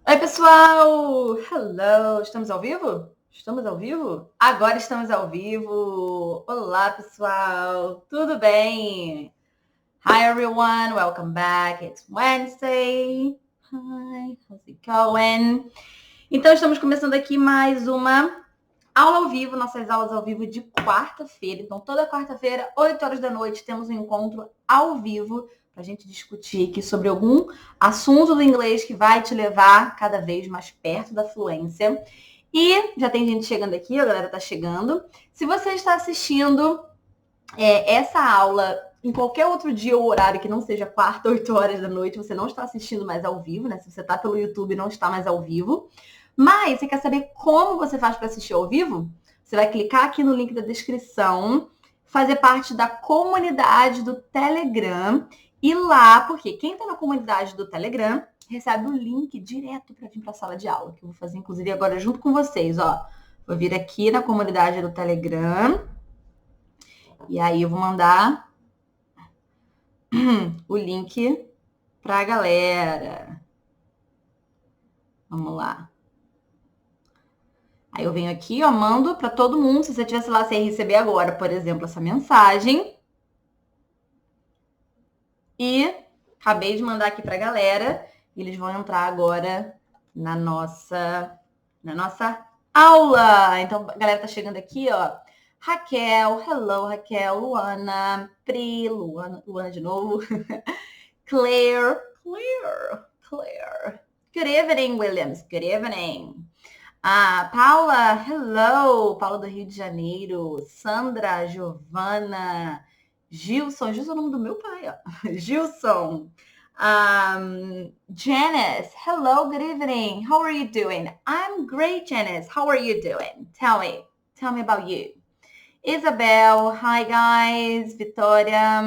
Oi, pessoal! Hello! Estamos ao vivo? Estamos ao vivo? Agora estamos ao vivo! Olá, pessoal! Tudo bem? Hi, everyone! Welcome back! It's Wednesday! Hi! How's it going? Então, estamos começando aqui mais uma aula ao vivo, nossas aulas ao vivo de quarta-feira. Então, toda quarta-feira, 8 horas da noite, temos um encontro ao vivo para a gente discutir aqui sobre algum assunto do inglês que vai te levar cada vez mais perto da fluência. E já tem gente chegando aqui, a galera tá chegando. Se você está assistindo essa aula em qualquer outro dia ou horário que não seja quarta, 8 horas da noite, você não está assistindo mais ao vivo, né? Se você está pelo YouTube, não está mais ao vivo. Mas você quer saber como você faz para assistir ao vivo? Você vai clicar aqui no link da descrição, fazer parte da comunidade do Telegram e lá, porque quem está na comunidade do Telegram recebe o link direto para vir para a sala de aula, que eu vou fazer inclusive agora junto com vocês, ó. Vou vir aqui na comunidade do Telegram e aí eu vou mandar o link para a galera. Vamos lá. Aí eu venho aqui, ó, mando para todo mundo. Se você tivesse lá, você ia receber agora, por exemplo, essa mensagem. E acabei de mandar aqui para a galera. E eles vão entrar agora na nossa aula. Então, a galera tá chegando aqui, ó. Raquel, hello, Raquel, Luana, Pri, Luana de novo. Claire. Good evening, Williams. Good evening. Paula, hello. Paula do Rio de Janeiro. Sandra, Giovana, Gilson. Gilson é o nome do meu pai, ó. Gilson. Janice, hello, good evening. How are you doing? I'm great, Janice. How are you doing? Tell me about you. Isabel, hi guys. Vitória,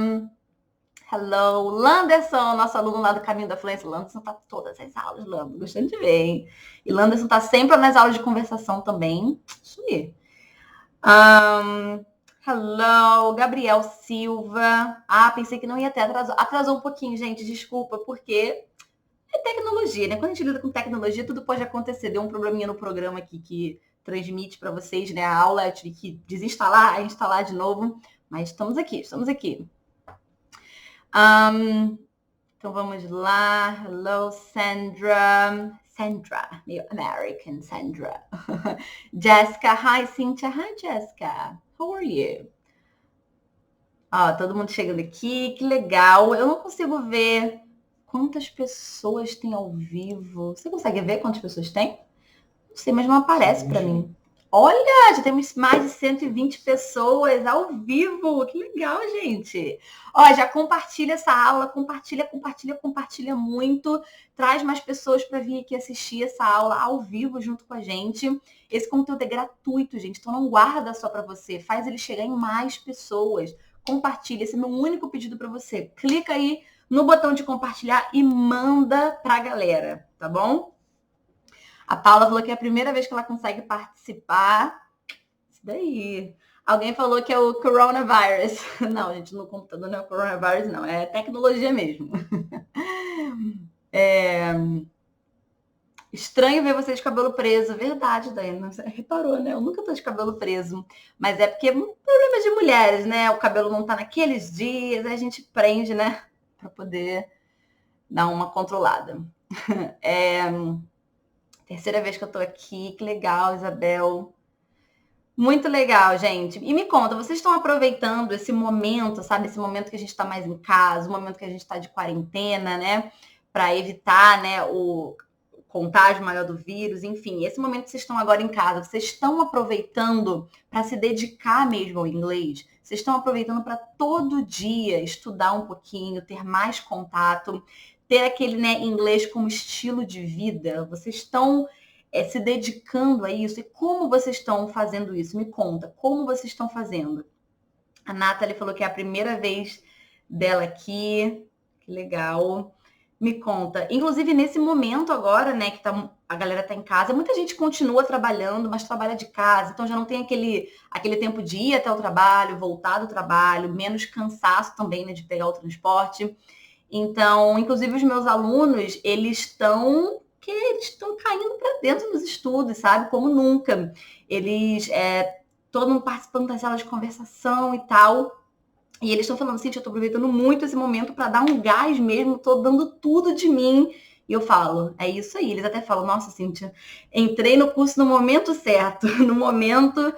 hello. Landerson, nosso aluno lá do Caminho da Fluência. Landerson tá todas as aulas, Landerson, gostando de ver, hein? E Landerson tá sempre nas aulas de conversação também. Isso aí. Hello, Gabriel Silva. Pensei que não ia ter. Atrasou um pouquinho, gente. Desculpa, porque é tecnologia, né? Quando a gente lida com tecnologia, tudo pode acontecer. Deu um probleminha no programa aqui que transmite para vocês, né? A aula, eu tive que desinstalar, instalar de novo. Mas estamos aqui. Então vamos lá. Hello, Sandra. Sandra, meio American Sandra. Jessica, hi, Cynthia. Hi, Jessica. How are you? Todo mundo chegando aqui, que legal. Eu não consigo ver quantas pessoas tem ao vivo. Você consegue ver quantas pessoas tem? Não sei, mas não aparece para mim. Olha, já temos mais de 120 pessoas ao vivo. Que legal, gente. Já compartilha essa aula, compartilha muito. Traz mais pessoas para vir aqui assistir essa aula ao vivo junto com a gente. Esse conteúdo é gratuito, gente. Então não guarda só para você, faz ele chegar em mais pessoas. Compartilha, esse é meu único pedido para você. Clica aí no botão de compartilhar e manda para a galera, tá bom? A Paula falou que é a primeira vez que ela consegue participar. Isso daí. Alguém falou que é o coronavírus. Não, gente, no computador não é o coronavírus, não. É tecnologia mesmo. Estranho ver você de cabelo preso. Verdade, Daiane. Você reparou, né? Eu nunca tô de cabelo preso. Mas é porque é um problema de mulheres, né? O cabelo não tá naqueles dias, aí a gente prende, né? Pra poder dar uma controlada. Terceira vez que eu tô aqui. Que legal, Isabel. Muito legal, gente. E me conta, vocês estão aproveitando esse momento, sabe? Esse momento que a gente está mais em casa, o momento que a gente está de quarentena, né? Para evitar, né, o contágio maior do vírus, enfim. Esse momento que vocês estão agora em casa, vocês estão aproveitando para se dedicar mesmo ao inglês? Vocês estão aproveitando para todo dia estudar um pouquinho, ter mais contato, ter aquele, né, inglês como estilo de vida? Vocês estão se dedicando a isso? E como vocês estão fazendo isso? Me conta, como vocês estão fazendo? A Nathalie falou que é a primeira vez dela aqui. Que legal. Me conta. Inclusive, nesse momento agora, né, que a galera tá em casa, muita gente continua trabalhando, mas trabalha de casa, então já não tem aquele tempo de ir até o trabalho, voltar do trabalho, menos cansaço também, né, de pegar o transporte. Então, inclusive, os meus alunos, eles estão porque eles estão caindo para dentro dos estudos, sabe? Como nunca. Eles, todo mundo participando das salas de conversação e tal. E eles estão falando, Cíntia, eu tô aproveitando muito esse momento para dar um gás mesmo, tô dando tudo de mim. E eu falo, é isso aí. Eles até falam, nossa, Cíntia, entrei no curso no momento certo, no momento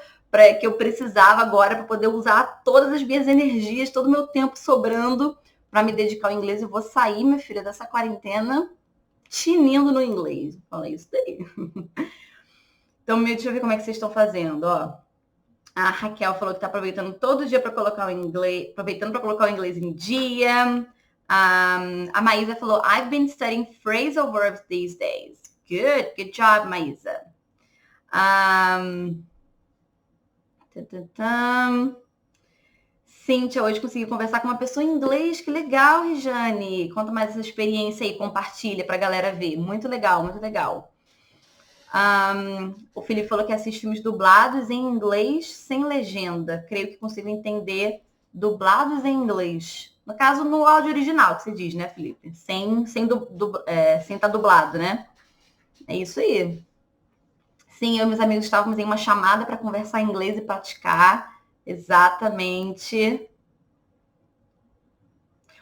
que eu precisava agora para poder usar todas as minhas energias, todo o meu tempo sobrando para me dedicar ao inglês. Eu vou sair, minha filha, dessa quarentena tinindo no inglês. Fala isso daí. Então, deixa eu ver como é que vocês estão fazendo, ó. A Raquel falou que está aproveitando todo dia para colocar o inglês, aproveitando para colocar o inglês em dia. A Maísa falou, I've been studying phrasal verbs these days. Good job, Maísa. Cíntia, hoje consegui conversar com uma pessoa em inglês. Que legal, Rejane. Conta mais essa experiência aí, compartilha para a galera ver. Muito legal, muito legal. O Felipe falou que assiste filmes dublados em inglês sem legenda. Creio que consigo entender dublados em inglês. No caso, no áudio original, que você diz, né, Felipe? Sem estar dublado, né? É isso aí. Sim, eu e meus amigos estávamos em uma chamada para conversar em inglês e praticar. Exatamente.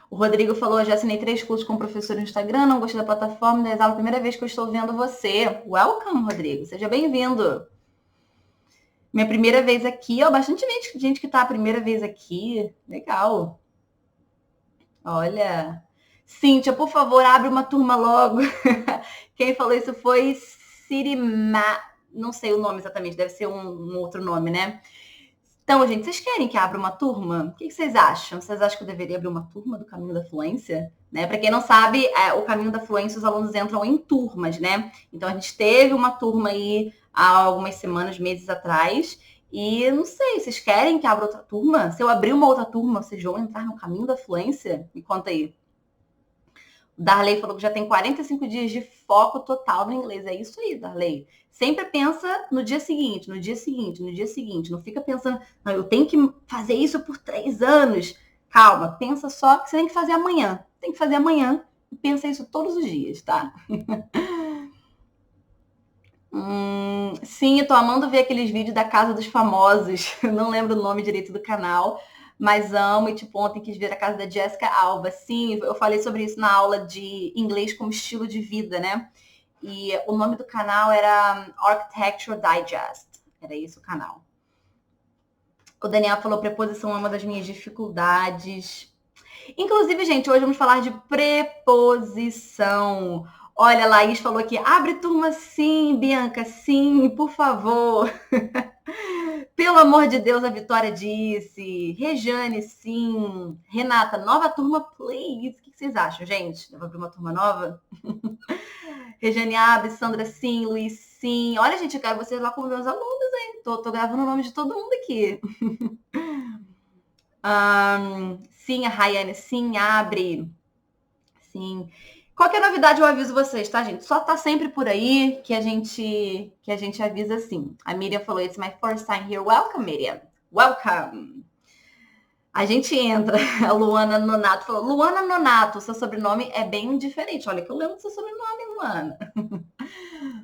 O Rodrigo falou, já assinei 3 cursos com o professor no Instagram, não gostei da plataforma, das aulas, primeira vez que eu estou vendo você. Welcome, Rodrigo, seja bem-vindo. Minha primeira vez aqui, ó, bastante gente que tá a primeira vez aqui. Legal. Olha. Cíntia, por favor, abre uma turma logo. Quem falou isso foi Sirima, não sei o nome exatamente, deve ser um outro nome, né? Então, gente, vocês querem que abra uma turma? O que vocês acham? Vocês acham que eu deveria abrir uma turma do Caminho da Fluência? Né? Para quem não sabe, o Caminho da Fluência, os alunos entram em turmas, né? Então, a gente teve uma turma aí há algumas semanas, meses atrás. E não sei, vocês querem que abra outra turma? Se eu abrir uma outra turma, vocês vão entrar no Caminho da Fluência? Me conta aí. O Darley falou que já tem 45 dias de foco total no inglês. É isso aí, Darley. Sempre pensa no dia seguinte, no dia seguinte, no dia seguinte. Não fica pensando, não, eu tenho que fazer isso por 3 anos. Calma, pensa só que você tem que fazer amanhã. Tem que fazer amanhã e pensa isso todos os dias, tá? Sim, eu tô amando ver aqueles vídeos da Casa dos Famosos. Não lembro o nome direito do canal, mas amo. E tipo, ontem quis ver a casa da Jessica Alba. Sim, eu falei sobre isso na aula de inglês como estilo de vida, né? E o nome do canal era Architecture Digest. Era isso o canal. O Daniel falou, preposição é uma das minhas dificuldades. Inclusive, gente, hoje vamos falar de preposição. Olha, a Laís falou aqui, abre turma sim, Bianca, sim, por favor. Pelo amor de Deus, a Vitória disse. Rejane, sim. Renata, nova turma, please. O que vocês acham, gente? Eu vou abrir uma turma nova? Rejane abre, Sandra, sim. Luiz, sim. Olha, gente, eu quero vocês lá como meus alunos, hein? Tô gravando o nome de todo mundo aqui. Sim, a Rayane, sim, abre. Sim. Qualquer novidade eu aviso vocês, tá, gente? Só tá sempre por aí que a gente avisa sim. A Miriam falou, it's my first time here. Welcome, Miriam. Welcome. A gente entra. A Luana Nonato falou, Luana Nonato, seu sobrenome é bem diferente. Olha que eu lembro do seu sobrenome, Luana.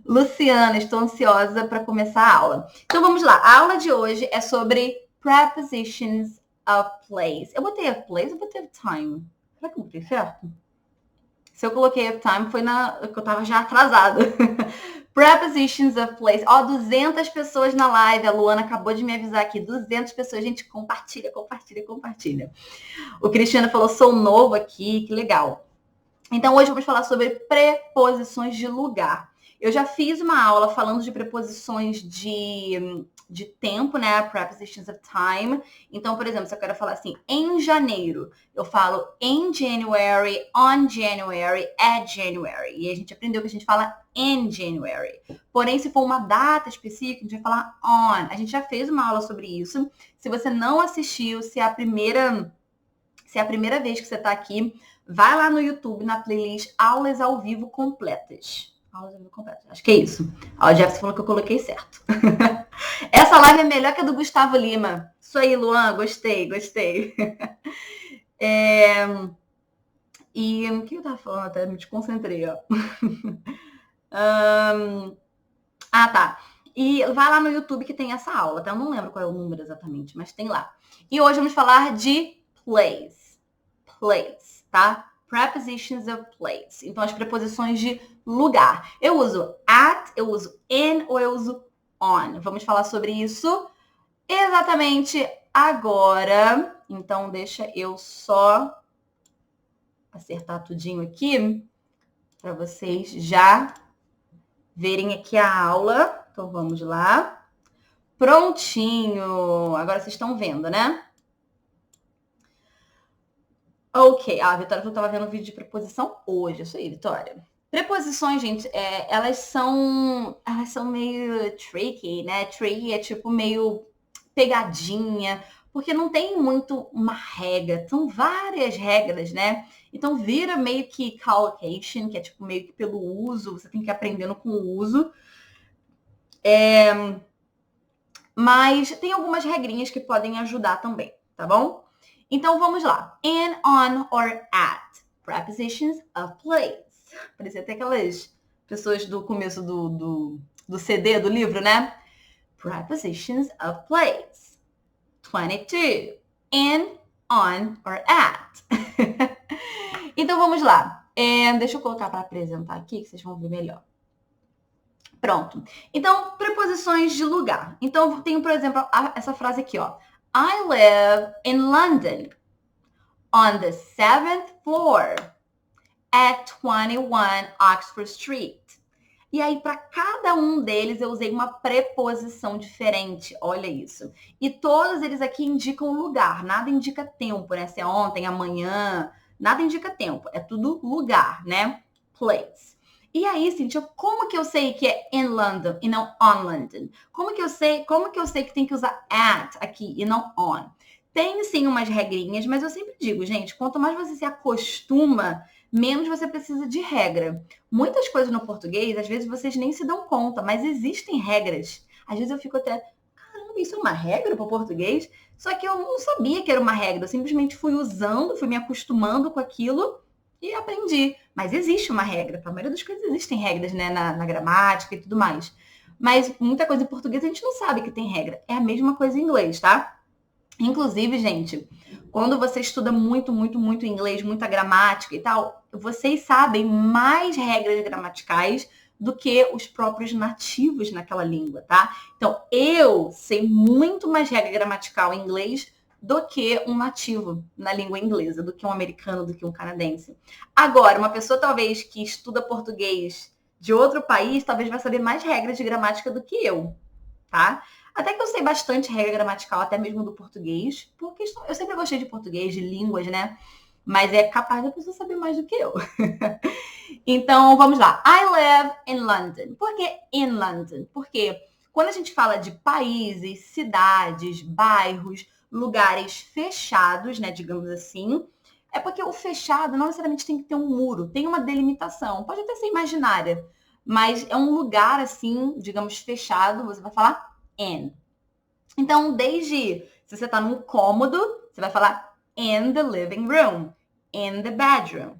Luciana, estou ansiosa para começar a aula. Então vamos lá. A aula de hoje é sobre prepositions of place. Eu botei of place ou botei of time? Será que eu botei certo? Se eu coloquei of time, foi que eu tava já atrasada. Prepositions of place. Ó, 200 pessoas na live. A Luana acabou de me avisar aqui. 200 pessoas. Gente, compartilha, compartilha, compartilha. O Cristiano falou, sou novo aqui. Que legal. Então, hoje vamos falar sobre preposições de lugar. Eu já fiz uma aula falando de preposições de tempo, né? Prepositions of time. Então, por exemplo, se eu quero falar assim, em janeiro, eu falo in January, on January, at January. E a gente aprendeu que a gente fala in January. Porém, se for uma data específica, a gente vai falar on. A gente já fez uma aula sobre isso. Se você não assistiu, se é a primeira vez que você está aqui, vai lá no YouTube, na playlist Aulas ao Vivo Completas. Aulas ao Vivo Completas, acho que é isso. Ó, o Jefferson falou que eu coloquei certo. Essa live é melhor que a do Gustavo Lima. Isso aí, Luan, gostei. E o que eu tava falando? Até me desconcentrei, ó. Tá. E vai lá no YouTube que tem essa aula, tá? Eu não lembro qual é o número exatamente, mas tem lá. E hoje vamos falar de place. Place, tá? Prepositions of place. Então, as preposições de lugar. Eu uso at, eu uso in ou eu uso on. Vamos falar sobre isso exatamente agora. Então, deixa eu só acertar tudinho aqui para vocês já verem aqui a aula. Então, vamos lá. Prontinho. Agora vocês estão vendo, né? Ok. A Vitória estava vendo um vídeo de preposição hoje. Isso aí, Vitória. Preposições, gente, elas são meio tricky, né? Tricky é tipo meio pegadinha, porque não tem muito uma regra. São várias regras, né? Então vira meio que collocation, que é tipo meio que pelo uso. Você tem que ir aprendendo com o uso. Mas tem algumas regrinhas que podem ajudar também, tá bom? Então vamos lá. In, on or at. Prepositions of place. Parecia até aquelas pessoas do começo do CD, do livro, né? Prepositions of place. 22. In, on or at. Então vamos lá. Deixa eu colocar para apresentar aqui, que vocês vão ver melhor. Pronto. Então, preposições de lugar. Então, tenho, por exemplo, essa frase aqui, ó. I live in London, on the 7th floor, at 21 Oxford Street. E aí, para cada um deles, eu usei uma preposição diferente. Olha isso. E todos eles aqui indicam lugar. Nada indica tempo, né? Se é ontem, amanhã. Nada indica tempo. É tudo lugar, né? Place. E aí, Cíntia, como que eu sei que é in London e não on London? Como que eu sei que tem que usar at aqui e não on? Tem sim umas regrinhas, mas eu sempre digo, gente, quanto mais você se acostuma, menos você precisa de regra. Muitas coisas no português, às vezes vocês nem se dão conta, mas existem regras. Às vezes eu fico até, caramba, isso é uma regra para o português? Só que eu não sabia que era uma regra, eu simplesmente fui usando, fui me acostumando com aquilo e aprendi. Mas existe uma regra. Para a maioria das coisas existem regras, né? Na gramática e tudo mais. Mas muita coisa em português a gente não sabe que tem regra. É a mesma coisa em inglês, tá? Inclusive, gente, quando você estuda muito, muito, muito inglês, muita gramática e tal, vocês sabem mais regras gramaticais do que os próprios nativos naquela língua, tá? Então, eu sei muito mais regra gramatical em inglês do que um nativo na língua inglesa, do que um americano, do que um canadense. Agora, uma pessoa talvez que estuda português de outro país, talvez vai saber mais regras de gramática do que eu, tá? Até que eu sei bastante regra gramatical, até mesmo do português, porque eu sempre gostei de português, de línguas, né? Mas é capaz da pessoa saber mais do que eu. Então, vamos lá. I live in London. Por que in London? Porque quando a gente fala de países, cidades, bairros, lugares fechados, né, digamos assim, é porque o fechado não necessariamente tem que ter um muro, tem uma delimitação. Pode até ser imaginária, mas é um lugar assim, digamos, fechado, você vai falar in. Então, desde se você está num cômodo, você vai falar in the living room, in the bedroom,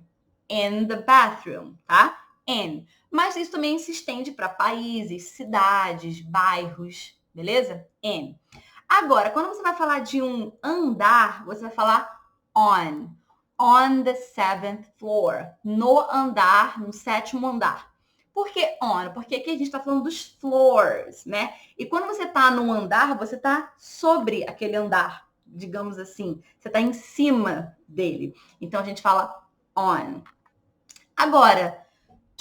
in the bathroom, tá? In. Mas isso também se estende para países, cidades, bairros, beleza? In. Agora, quando você vai falar de um andar, você vai falar on. On the 7th floor. No andar, no 7º andar. Por que on? Porque aqui a gente está falando dos floors, né? E quando você está num andar, você está sobre aquele andar, digamos assim. Você está em cima dele. Então a gente fala on. Agora,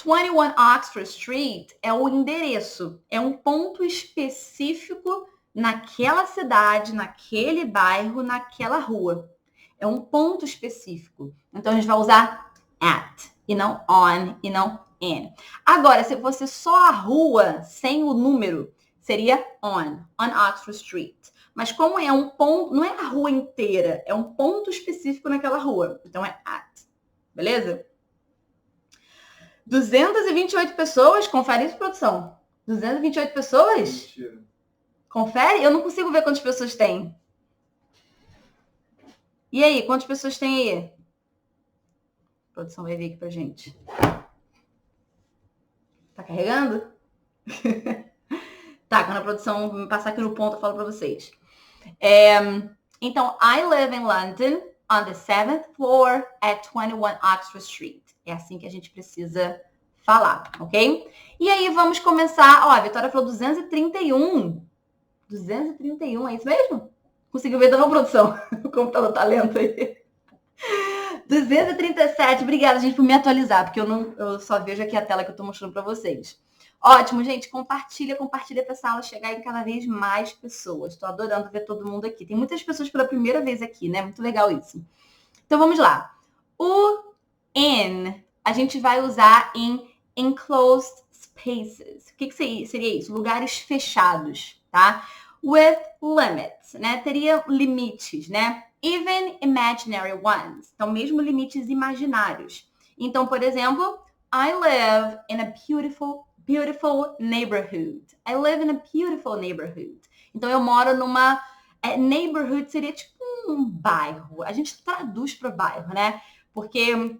21 Oxford Street é o endereço, é um ponto específico naquela cidade, naquele bairro, naquela rua. É um ponto específico. Então a gente vai usar at e não on e não in. Agora, se fosse só a rua sem o número, seria on Oxford Street. Mas como é um ponto, não é a rua inteira, é um ponto específico naquela rua. Então é at. Beleza? 228 pessoas? Confere isso, produção. 228 pessoas? Mentira. Confere? Eu não consigo ver quantas pessoas tem. E aí, quantas pessoas tem aí? A produção vai ver aqui pra gente. Tá carregando? Tá, quando a produção me passar aqui no ponto, eu falo pra vocês. Então, I live in London on the 7th floor at 21 Oxford Street. É assim que a gente precisa falar, ok? E aí, vamos começar. Ó, a Vitória falou 231. 231, é isso mesmo? Conseguiu ver, não, produção? O computador tá lento aí. 237, obrigada, gente, por me atualizar, porque eu só vejo aqui a tela que eu tô mostrando pra vocês. Ótimo, gente, compartilha pra essa aula chegar em cada vez mais pessoas. Tô adorando ver todo mundo aqui. Tem muitas pessoas pela primeira vez aqui, né? Muito legal isso. Então, vamos lá. O in, a gente vai usar em enclosed spaces. O que seria isso? Lugares fechados, tá? With limits, né? Teria limites, né? Even imaginary ones. Então, mesmo limites imaginários. Então, por exemplo, I live in a beautiful neighborhood. I live in a beautiful neighborhood. Então, eu moro numa... neighborhood seria tipo um bairro. A gente traduz para bairro, né? Porque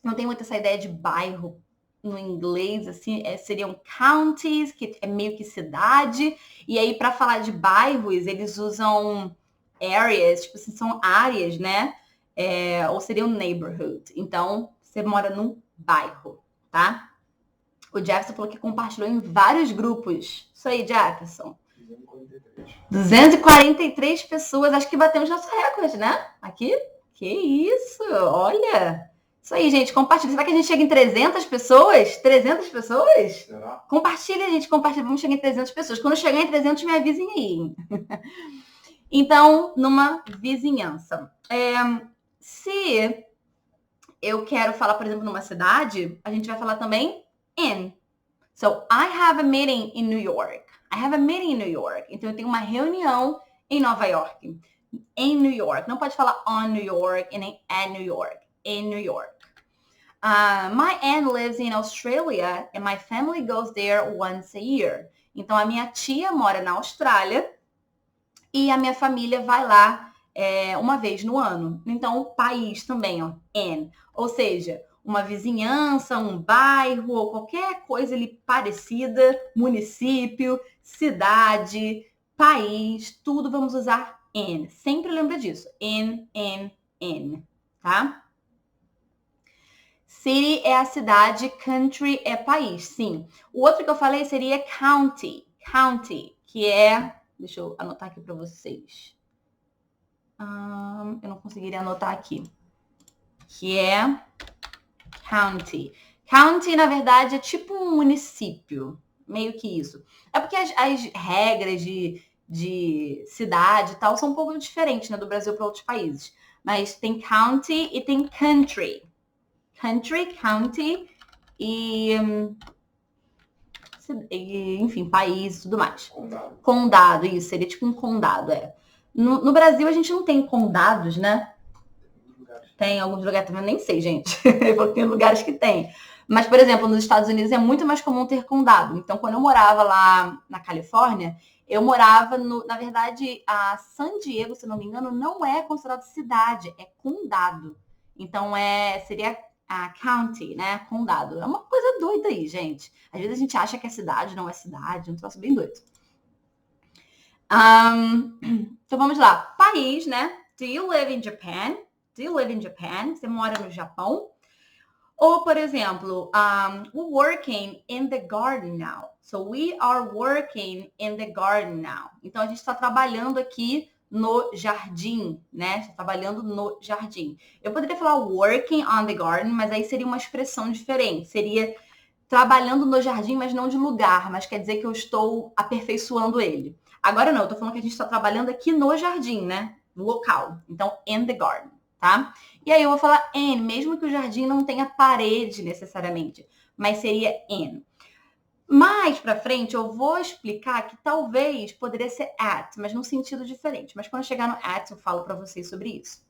não tem muito essa ideia de bairro no inglês, assim, seriam counties, que é meio que cidade. E aí, para falar de bairros, eles usam areas, tipo assim, são áreas, né? Ou seria um neighborhood. Então, você mora num bairro, tá? O Jefferson falou que compartilhou em vários grupos. Isso aí, Jefferson. 243 pessoas. Acho que batemos nosso recorde, né? Aqui. Que isso, olha. Isso aí, gente, compartilha. Será que a gente chega em 300 pessoas? 300 pessoas? Será? Compartilha, gente, compartilha. Vamos chegar em 300 pessoas. Quando chegar em 300, me avisem aí. Então, numa vizinhança. Se eu quero falar, por exemplo, numa cidade, a gente vai falar também in. So, I have a meeting in New York. I have a meeting in New York. Então, eu tenho uma reunião em Nova York. Em New York. Não pode falar on New York e nem at New York. In New York. My aunt lives in Australia and my family goes there once a year. Então, a minha tia mora na Austrália e a minha família vai lá uma vez no ano. Então, o país também, ó, in. Ou seja, uma vizinhança, um bairro ou qualquer coisa ali parecida, município, cidade, país, tudo vamos usar in. Sempre lembra disso. In, tá? City é a cidade, country é país, sim. O outro que eu falei seria county. County, que é... Deixa eu anotar aqui para vocês. Eu não conseguiria anotar aqui. Que é county. County, na verdade, é tipo um município. Meio que isso. É porque as regras de cidade e tal são um pouco diferentes, né, do Brasil para outros países. Mas tem county e tem country. Country, county e enfim, país e tudo mais. Condado, isso. Seria tipo um condado, No Brasil, a gente não tem condados, né? Tem alguns lugares também, eu nem sei, gente. Tem lugares que tem. Mas, por exemplo, nos Estados Unidos é muito mais comum ter condado. Então, quando eu morava lá na Califórnia, eu morava na verdade, a San Diego, se não me engano, não é considerado cidade, é condado. Então, seria a county, né? Condado. É uma coisa doida aí, gente. Às vezes a gente acha que é cidade, não é cidade. Um troço bem doido. Então, vamos lá. País, né? Do you live in Japan? Do you live in Japan? Você mora no Japão? Ou, por exemplo, we're working in the garden now. So, we are working in the garden now. Então, a gente está trabalhando aqui no jardim, né? Está trabalhando no jardim. Eu poderia falar working on the garden, mas aí seria uma expressão diferente. Seria trabalhando no jardim, mas não de lugar. Mas quer dizer que eu estou aperfeiçoando ele. Agora não, eu estou falando que a gente está trabalhando aqui no jardim, né? No local. Então, in the garden, tá? E aí eu vou falar in, mesmo que o jardim não tenha parede necessariamente. Mas seria in. Mais pra frente, eu vou explicar que talvez poderia ser at, mas num sentido diferente. Mas quando chegar no at, eu falo pra vocês sobre isso.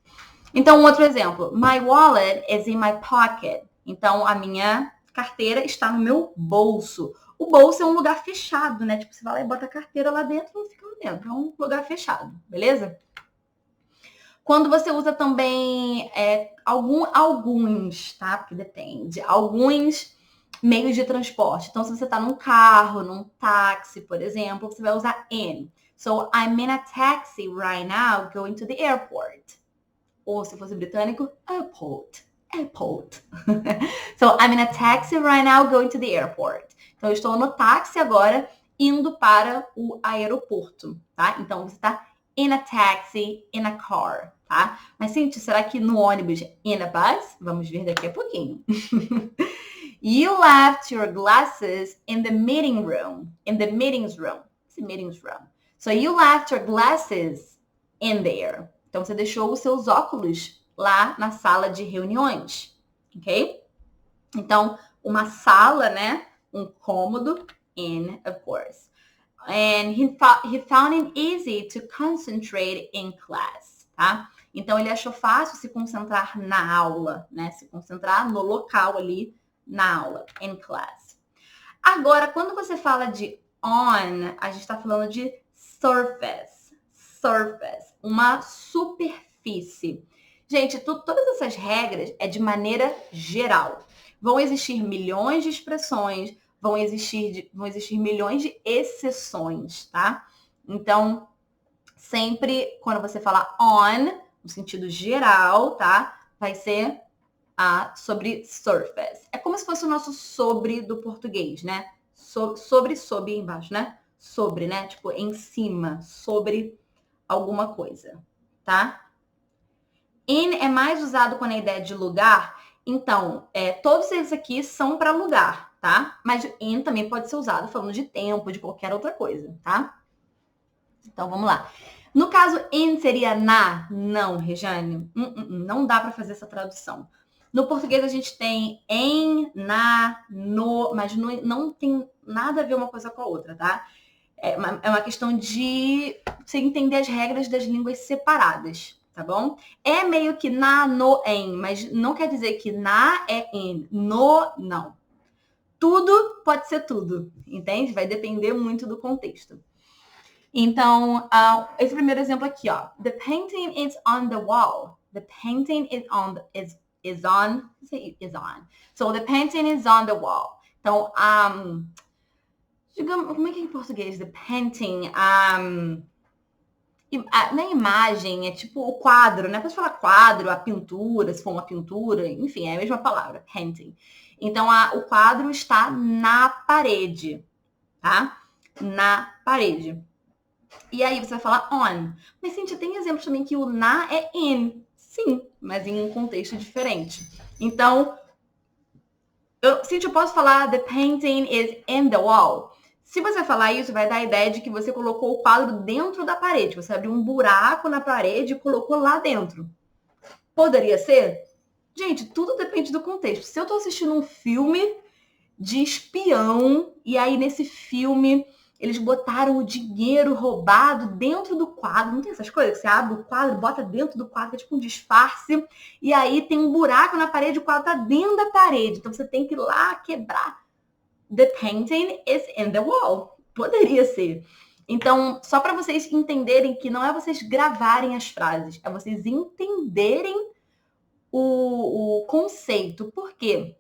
Então, um outro exemplo. My wallet is in my pocket. Então, a minha carteira está no meu bolso. O bolso é um lugar fechado, né? Tipo, você vai lá e bota a carteira lá dentro e não fica lá dentro. É um lugar fechado, beleza? Quando você usa também alguns, tá? Porque depende. Alguns meios de transporte. Então, se você está num carro, num táxi, por exemplo, você vai usar in. So, I'm in a taxi right now going to the airport. Ou, se fosse britânico, airport. Airport. So, I'm in a taxi right now going to the airport. Então, eu estou no táxi agora, indo para o aeroporto, tá? Então, você está in a taxi, in a car, tá? Mas, gente, será que no ônibus, in a bus? Vamos ver daqui a pouquinho. You left your glasses in the meeting room. In the meetings room. Esse meetings room. So, you left your glasses in there. Então, você deixou os seus óculos lá na sala de reuniões, ok? Então, uma sala, né? Um cômodo, in, of course. And he found it easy to concentrate in class, tá? Então, ele achou fácil se concentrar na aula, né? Se concentrar no local ali, na aula, in class. Agora, quando você fala de on, a gente está falando de surface. Surface, uma superfície. Gente, todas essas regras é de maneira geral. Vão existir milhões de expressões, vão existir milhões de exceções, tá? Então, sempre quando você falar on, no sentido geral, tá? Vai ser sobre surface. É como se fosse o nosso sobre do português, né? Sobre, sob embaixo, né? Sobre, né? Tipo, em cima, sobre alguma coisa, tá? In é mais usado quando a ideia de lugar. Então, todos esses aqui são para lugar, tá? Mas in também pode ser usado falando de tempo, de qualquer outra coisa, tá? Então, vamos lá. No caso, in seria na? Não, Rejane. Não dá para fazer essa tradução. No português, a gente tem em, na, no, mas não tem nada a ver uma coisa com a outra, tá? É uma questão de você entender as regras das línguas separadas, tá bom? É meio que na, no, em, mas não quer dizer que na é in, no, não. Tudo pode ser tudo, entende? Vai depender muito do contexto. Então, esse primeiro exemplo aqui, ó. The painting is on the wall. The painting is on. So, the painting is on the wall. Então, digamos, como é que é em português? The painting, na imagem, é tipo o quadro, né? Pode falar quadro, a pintura, se for uma pintura, enfim, é a mesma palavra, painting. Então, o quadro está na parede, tá? Na parede. E aí você vai falar on. Mas, Cíntia, tem exemplos também que o na é in. Sim, mas em um contexto diferente. Então, Cíntia, eu posso falar the painting is in the wall? Se você falar isso, vai dar a ideia de que você colocou o quadro dentro da parede. Você abriu um buraco na parede e colocou lá dentro. Poderia ser? Gente, tudo depende do contexto. Se eu estou assistindo um filme de espião, e aí nesse filme eles botaram o dinheiro roubado dentro do quadro. Não tem essas coisas? Você abre o quadro, bota dentro do quadro, que é tipo um disfarce, e aí tem um buraco na parede, o quadro tá dentro da parede. Então você tem que ir lá quebrar. The painting is in the wall. Poderia ser. Então, só para vocês entenderem que não é vocês gravarem as frases, é vocês entenderem o conceito. Por quê?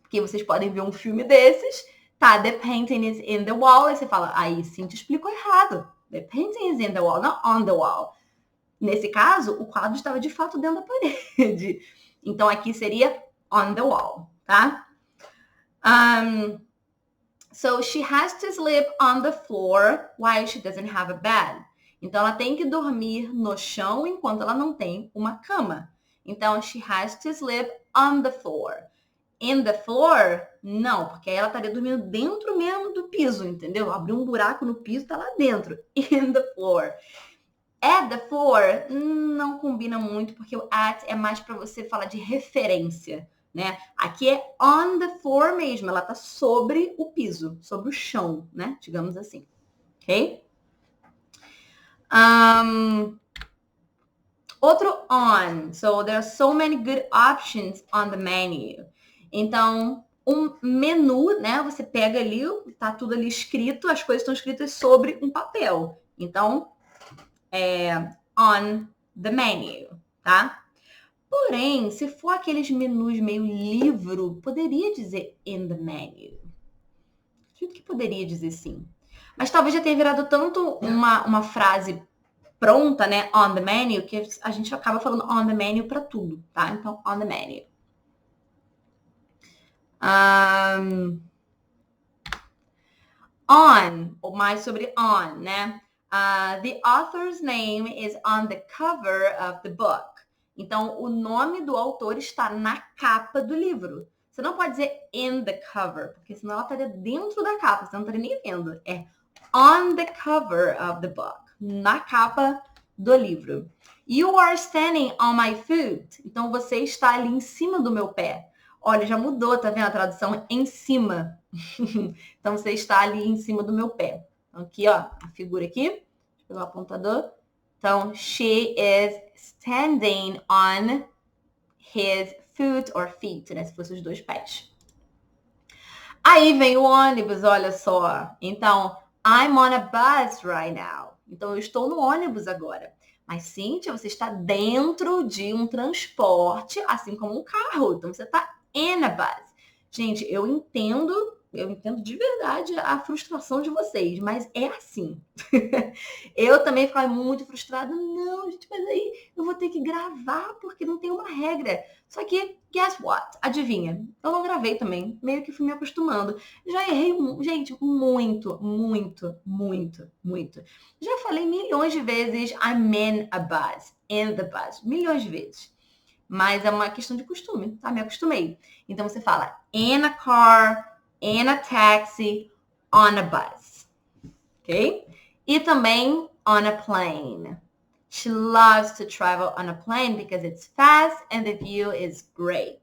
Porque vocês podem ver um filme desses, tá, the painting is in the wall, e você fala, aí sim, te explicou errado. The painting is in the wall, not on the wall. Nesse caso, o quadro estava de fato dentro da parede. Então, aqui seria on the wall, tá? So, she has to sleep on the floor while she doesn't have a bed. Então, ela tem que dormir no chão enquanto ela não tem uma cama. Então, she has to sleep on the floor. In the floor? Não, porque aí ela estaria dormindo dentro mesmo do piso, entendeu? Abriu um buraco no piso, tá lá dentro. In the floor. At the floor não combina muito, porque o at é mais para você falar de referência, né? Aqui é on the floor mesmo, ela tá sobre o piso, sobre o chão, né? Digamos assim, ok? Outro on. So, there are so many good options on the menu. Então, um menu, né? Você pega ali, tá tudo ali escrito, as coisas estão escritas sobre um papel. Então, on the menu, tá? Porém, se for aqueles menus meio livro, poderia dizer in the menu. Acredito que poderia dizer sim. Mas talvez já tenha virado tanto uma frase pronta, né, on the menu, que a gente acaba falando on the menu para tudo, tá? Então, on the menu. On, ou mais sobre on, né? The author's name is on the cover of the book. Então, o nome do autor está na capa do livro. Você não pode dizer in the cover, porque senão ela estaria dentro da capa, você não estaria nem vendo. É on the cover of the book, na capa do livro. You are standing on my foot. Então, você está ali em cima do meu pé. Olha, já mudou, tá vendo a tradução? Em cima. Então, você está ali em cima do meu pé. Então, aqui, ó, a figura aqui. Deixa eu pegar o apontador. Então, she is standing on his foot or feet, né? Se fosse os dois pés. Aí vem o ônibus, olha só. Então, I'm on a bus right now. Então, eu estou no ônibus agora. Mas, Cíntia, você está dentro de um transporte, assim como um carro. Então, você está in a bus. Gente, eu entendo de verdade a frustração de vocês, mas é assim. Eu também ficava muito frustrada. Não, gente, mas aí eu vou ter que gravar porque não tem uma regra. Só que, guess what? Adivinha? Eu não gravei também. Meio que fui me acostumando. Já errei, gente, muito. Já falei milhões de vezes I'm in a bus, in the bus. Milhões de vezes. Mas é uma questão de costume, tá? Me acostumei. Então, você fala in a car, in a taxi, on a bus. Ok? E também on a plane. She loves to travel on a plane because it's fast and the view is great.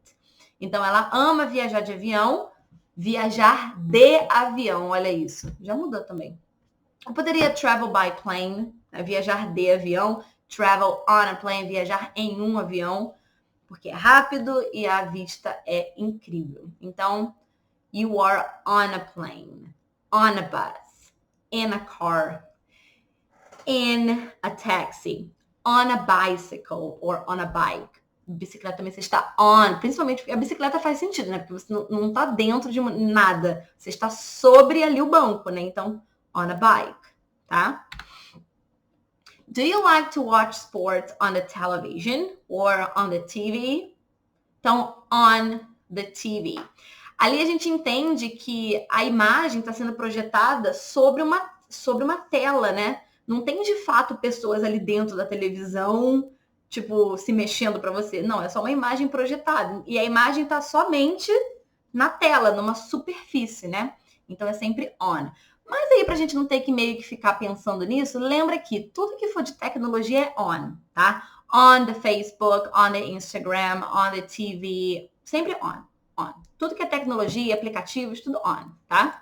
Então, ela ama viajar de avião, viajar de avião. Olha isso. Já mudou também. Eu poderia travel by plane, né? Viajar de avião. Travel on a plane, viajar em um avião. Porque é rápido e a vista é incrível. Então, you are on a plane, on a bus, in a car, in a taxi, on a bicycle or on a bike. Bicicleta também você está on, principalmente porque a bicicleta faz sentido, né? Porque você não está dentro de nada, você está sobre ali o banco, né? Então, on a bike, tá? Do you like to watch sports on the television or on the TV? Então, on the TV. Ali a gente entende que a imagem está sendo projetada sobre uma tela, né? Não tem de fato pessoas ali dentro da televisão, tipo, se mexendo para você. Não, é só uma imagem projetada. E a imagem está somente na tela, numa superfície, né? Então é sempre on. Mas aí, pra gente não ter que meio que ficar pensando nisso, lembra que tudo que for de tecnologia é on, tá? On the Facebook, on the Instagram, on the TV, sempre on. Tudo que é tecnologia, aplicativos, tudo on, tá?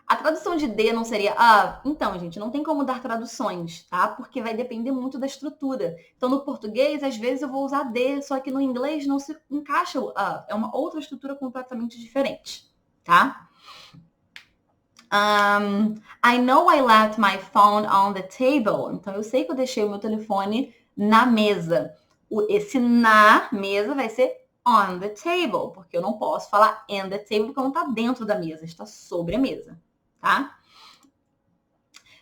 A tradução de D não seria então, gente, não tem como dar traduções, tá? Porque vai depender muito da estrutura. Então, no português, às vezes eu vou usar D, só que no inglês não se encaixa o é uma outra estrutura completamente diferente, tá? I know I left my phone on the table. Então, eu sei que eu deixei o meu telefone na mesa. Esse na mesa vai ser on the table, porque eu não posso falar in the table, porque não está dentro da mesa, está sobre a mesa, tá?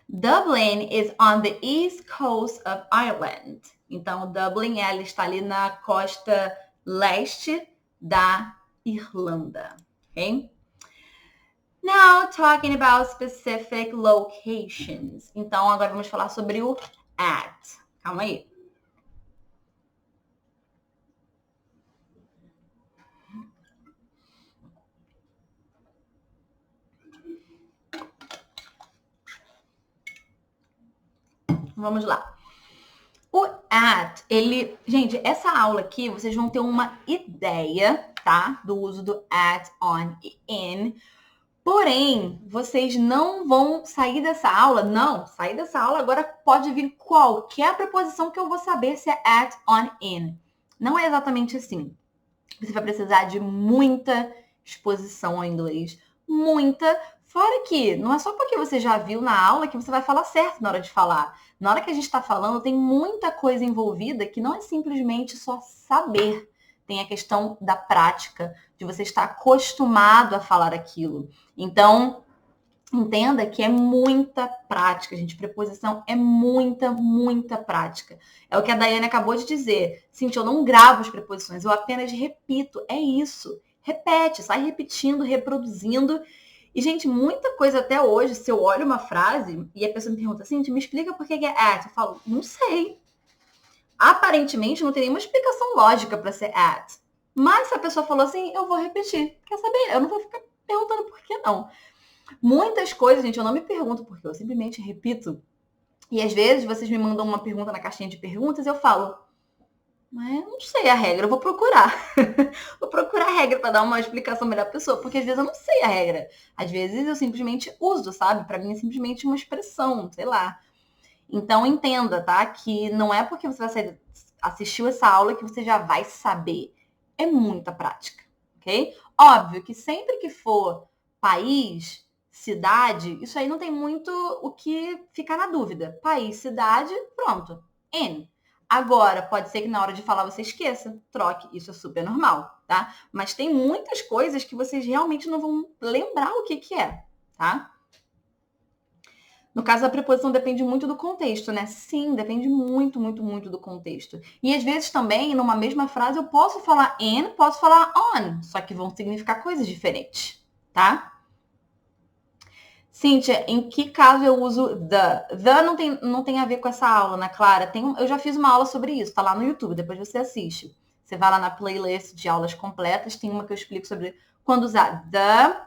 Dublin is on the east coast of Ireland. Então, Dublin, ela está ali na costa leste da Irlanda, ok? Now, talking about specific locations. Então, agora vamos falar sobre o at. Calma aí. Vamos lá. O at, ele... Gente, essa aula aqui, vocês vão ter uma ideia, tá? Do uso do at, on e in. Porém, vocês não vão sair dessa aula. Não, sair dessa aula agora pode vir qualquer preposição que eu vou saber se é at, on, in. Não é exatamente assim. Você vai precisar de muita exposição ao inglês. Muita. Fora que não é só porque você já viu na aula que você vai falar certo na hora de falar. Na hora que a gente está falando, tem muita coisa envolvida que não é simplesmente só saber. Tem a questão da prática, de você estar acostumado a falar aquilo. Então, entenda que é muita prática, gente. Preposição é muita, muita prática. É o que a Daiane acabou de dizer. Cintia, eu não gravo as preposições, eu apenas repito. É isso. Repete, sai repetindo, reproduzindo. E, gente, muita coisa até hoje, se eu olho uma frase e a pessoa me pergunta, Cintia, me explica por que é at. Eu falo, não sei. Aparentemente, não tem nenhuma explicação lógica para ser at. Mas se a pessoa falou assim, eu vou repetir. Quer saber? Eu não vou ficar perguntando por que não. Muitas coisas, gente, eu não me pergunto por que, eu simplesmente repito. E às vezes vocês me mandam uma pergunta na caixinha de perguntas e eu falo, mas eu não sei a regra, eu vou procurar. Vou procurar a regra para dar uma explicação melhor pra pessoa, porque às vezes eu não sei a regra. Às vezes eu simplesmente uso, sabe? Para mim é simplesmente uma expressão, sei lá. Então entenda, tá? Que não é porque você vai assistiu essa aula que você já vai saber. É muita prática, ok? Óbvio que sempre que for país, cidade, isso aí não tem muito o que ficar na dúvida. País, cidade, pronto. N. Agora, pode ser que na hora de falar você esqueça, troque, isso é super normal, tá? Mas tem muitas coisas que vocês realmente não vão lembrar o que é, tá? No caso, a preposição depende muito do contexto, né? Sim, depende muito, muito, muito do contexto. E às vezes também, numa mesma frase, eu posso falar in, posso falar on, só que vão significar coisas diferentes, tá? Cíntia, em que caso eu uso the? The não tem a ver com essa aula, né, Clara? Eu já fiz uma aula sobre isso, tá lá no YouTube, depois você assiste. Você vai lá na playlist de aulas completas, tem uma que eu explico sobre quando usar the, a,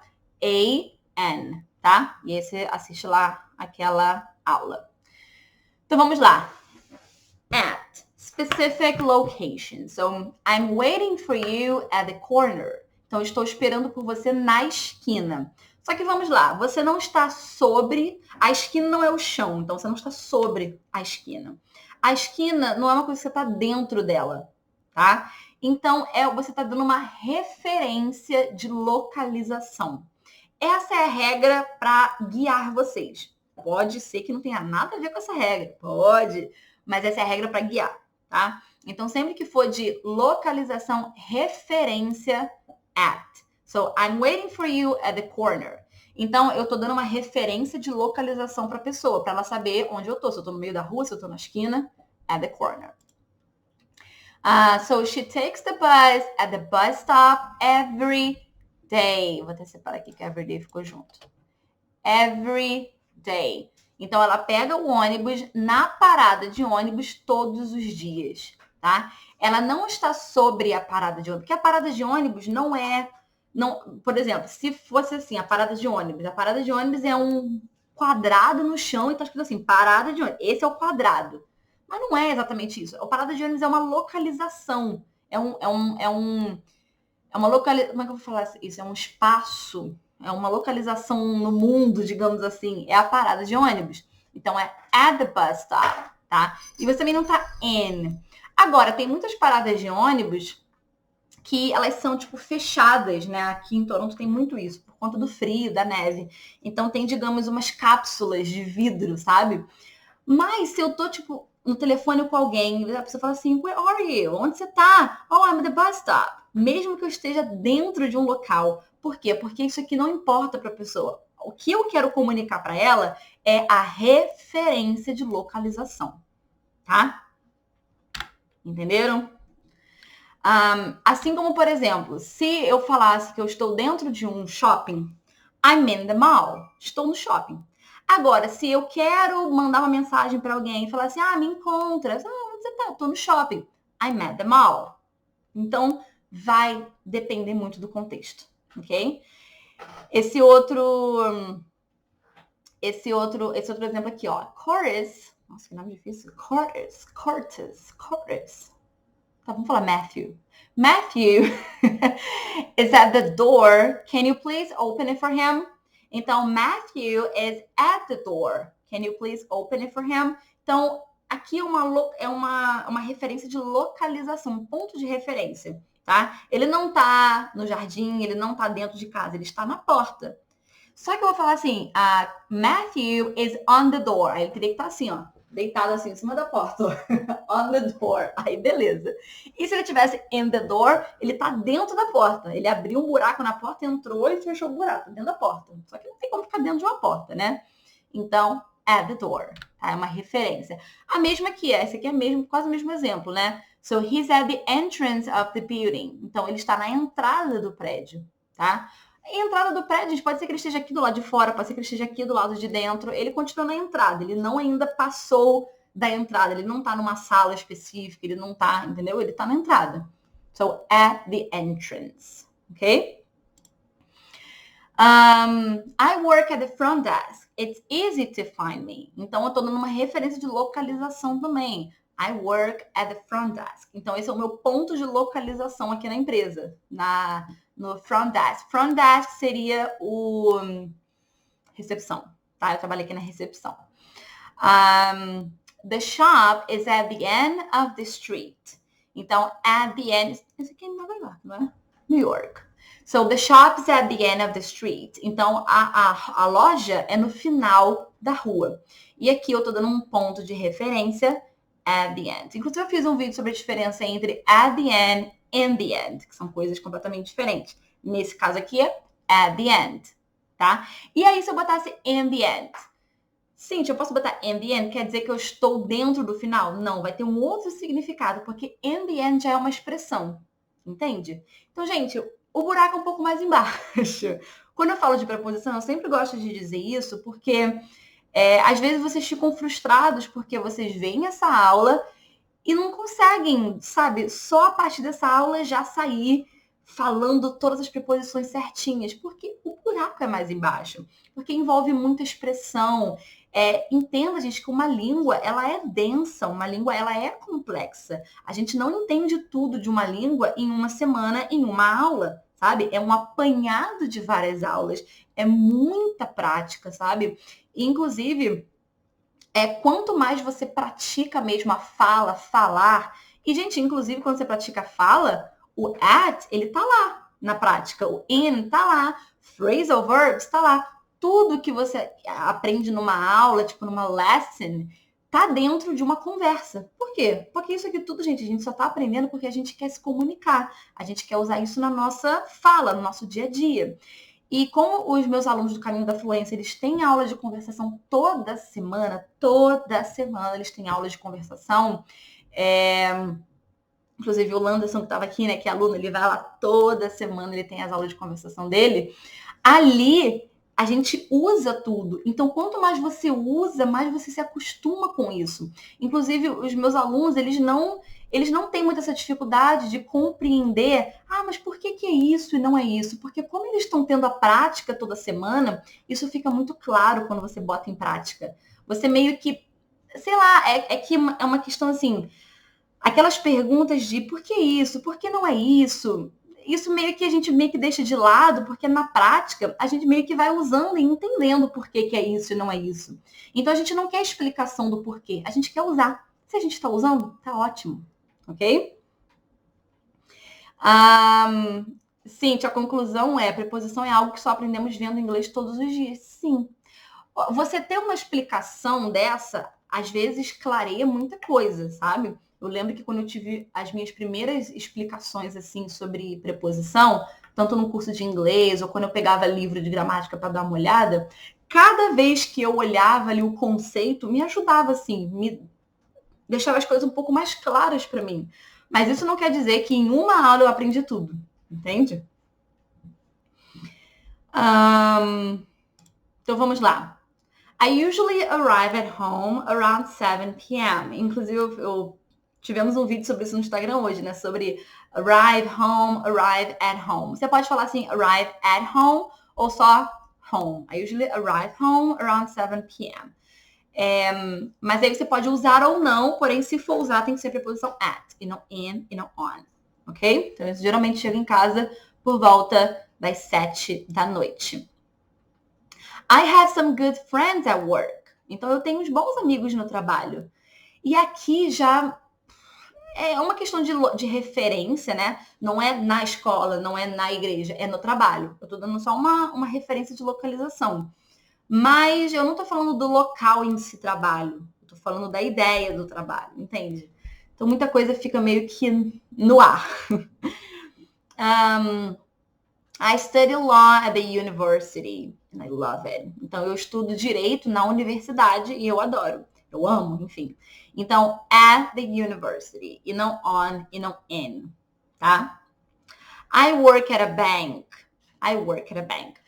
n, tá? E aí você assiste lá aquela aula. Então vamos lá. At specific location. So, I'm waiting for you at the corner. Então, estou esperando por você na esquina. Só que vamos lá, você não está sobre, a esquina não é o chão, então você não está sobre a esquina. A esquina não é uma coisa que você está dentro dela, tá? Então, você está dando uma referência de localização. Essa é a regra para guiar vocês. Pode ser que não tenha nada a ver com essa regra, pode, mas essa é a regra para guiar, tá? Então, sempre que for de localização, referência at. So, I'm waiting for you at the corner. Então, eu tô dando uma referência de localização para a pessoa, para ela saber onde eu tô. Se eu tô no meio da rua, se eu tô na esquina, at the corner. So, she takes the bus at the bus stop every day. Vou até separar aqui que every day ficou junto. Every day. Então, ela pega o ônibus na parada de ônibus todos os dias, tá? Ela não está sobre a parada de ônibus, porque a parada de ônibus não é... por exemplo, se fosse assim, a parada de ônibus é um quadrado no chão e tá escrito assim, parada de ônibus. Esse é o quadrado. Mas não é exatamente isso. A parada de ônibus é uma localização. É uma localização... Como é que eu vou falar isso? É um espaço... É uma localização no mundo, digamos assim. É a parada de ônibus. Então, é at the bus stop, tá? E você também não tá in. Agora, tem muitas paradas de ônibus que elas são, tipo, fechadas, né? Aqui em Toronto tem muito isso, por conta do frio, da neve. Então, tem, digamos, umas cápsulas de vidro, sabe? Mas se eu tô, tipo, no telefone com alguém, a pessoa fala assim, where are you? Onde você tá? Oh, I'm at the bus stop. Mesmo que eu esteja dentro de um local. Por quê? Porque isso aqui não importa para a pessoa. O que eu quero comunicar para ela é a referência de localização, tá? Entenderam? Assim como, por exemplo, se eu falasse que eu estou dentro de um shopping, I'm in the mall. Estou no shopping. Agora, se eu quero mandar uma mensagem para alguém e falar assim, me encontra. Onde você tá? Estou no shopping. I'm at the mall. Então, vai depender muito do contexto. Ok? Esse outro exemplo aqui, ó. Chorus. Nossa, que nome difícil. Chorus. Tá, vamos falar Matthew. Matthew is at the door. Can you please open it for him? Então, Matthew is at the door. Can you please open it for him? Então, aqui é uma referência de localização, um ponto de referência. Tá? Ele não tá no jardim, ele não tá dentro de casa, ele está na porta. Só que eu vou falar assim, Matthew is on the door. Aí ele teria que estar assim, ó, deitado assim em cima da porta, on the door. Aí, beleza. E se ele tivesse in the door, ele tá dentro da porta. Ele abriu um buraco na porta, entrou e fechou o buraco dentro da porta. Só que não tem como ficar dentro de uma porta, né? Então, at the door, tá? É uma referência. A mesma que essa aqui é mesmo, quase o mesmo exemplo, né? So, he's at the entrance of the building. Então, ele está na entrada do prédio, tá? A entrada do prédio, pode ser que ele esteja aqui do lado de fora, pode ser que ele esteja aqui do lado de dentro. Ele continua na entrada, ele não ainda passou da entrada, ele não tá numa sala específica, ele não tá, entendeu? Ele tá na entrada. So, at the entrance, ok? I work at the front desk. It's easy to find me. Então, eu tô dando uma referência de localização também. I work at the front desk. Então, esse é o meu ponto de localização aqui na empresa, no front desk. Front desk seria o recepção, tá? Eu trabalho aqui na recepção. The shop is at the end of the street. Então, at the end... Esse aqui é em Nova York, não é? New York. So, the shop is at the end of the street. Então, a loja é no final da rua. E aqui eu tô dando um ponto de referência, at the end. Inclusive, eu fiz um vídeo sobre a diferença entre at the end e in the end, que são coisas completamente diferentes. Nesse caso aqui é at the end, tá? E aí, se eu botasse in the end? Sim, eu posso botar in the end, quer dizer que eu estou dentro do final? Não, vai ter um outro significado, porque in the end já é uma expressão, entende? Então, gente, o buraco é um pouco mais embaixo. Quando eu falo de preposição, eu sempre gosto de dizer isso, porque às vezes vocês ficam frustrados porque vocês veem essa aula e não conseguem, sabe, só a partir dessa aula já sair falando todas as preposições certinhas, porque o buraco é mais embaixo, porque envolve muita expressão. Entenda, gente, que uma língua, ela é densa, uma língua, ela é complexa. A gente não entende tudo de uma língua em uma semana, em uma aula, sabe? É um apanhado de várias aulas, é muita prática, sabe? Inclusive, quanto mais você pratica mesmo a fala, falar, e, gente, inclusive, quando você pratica a fala, o at, ele tá lá na prática, o in tá lá, phrasal verbs tá lá. Tudo que você aprende numa aula, tipo numa lesson, tá dentro de uma conversa. Por quê? Porque isso aqui tudo, gente, a gente só tá aprendendo porque a gente quer se comunicar. A gente quer usar isso na nossa fala, no nosso dia a dia. E como os meus alunos do Caminho da Fluência, eles têm aula de conversação toda semana eles têm aula de conversação. Inclusive o Landerson, que estava aqui, né, que é aluno, ele vai lá toda semana, ele tem as aulas de conversação dele. Ali, a gente usa tudo. Então, quanto mais você usa, mais você se acostuma com isso. Inclusive, os meus alunos, eles não têm muita essa dificuldade de compreender, mas por que é isso e não é isso? Porque como eles estão tendo a prática toda semana, isso fica muito claro quando você bota em prática. Você meio que, sei lá, que é uma questão assim, aquelas perguntas de por que isso? Por que não é isso? Isso meio que a gente meio que deixa de lado, porque na prática a gente meio que vai usando e entendendo por que é isso e não é isso. Então a gente não quer explicação do porquê, a gente quer usar. Se a gente está usando, tá ótimo, ok? Sim, a conclusão preposição é algo que só aprendemos vendo inglês todos os dias. Sim. Você ter uma explicação dessa, às vezes clareia muita coisa, sabe? Eu lembro que quando eu tive as minhas primeiras explicações assim sobre preposição, tanto no curso de inglês ou quando eu pegava livro de gramática para dar uma olhada, cada vez que eu olhava ali o conceito, me ajudava assim, me deixava as coisas um pouco mais claras para mim. Mas isso não quer dizer que em uma aula eu aprendi tudo, entende? Então vamos lá. I usually arrive at home around 7 p.m. Inclusive, tivemos um vídeo sobre isso no Instagram hoje, né? Sobre arrive home, arrive at home. Você pode falar assim, arrive at home ou só home. I usually arrive home around 7 p.m. Mas aí você pode usar ou não, porém se for usar tem que ser a preposição at, e não in, e não on. Ok? Então eu geralmente chego em casa por volta das 7 da noite. I have some good friends at work. Então, eu tenho uns bons amigos no trabalho. E aqui já é uma questão de referência, né? Não é na escola, não é na igreja, é no trabalho. Eu tô dando só uma referência de localização. Mas eu não tô falando do local em si trabalho. Eu tô tô falando da ideia do trabalho, entende? Então, muita coisa fica meio que no ar. I study law at the university and I love it. Então, eu estudo direito na universidade e eu adoro. Eu amo, enfim. Então, at the university e não on e não in, tá? I work at a bank. I work at a bank.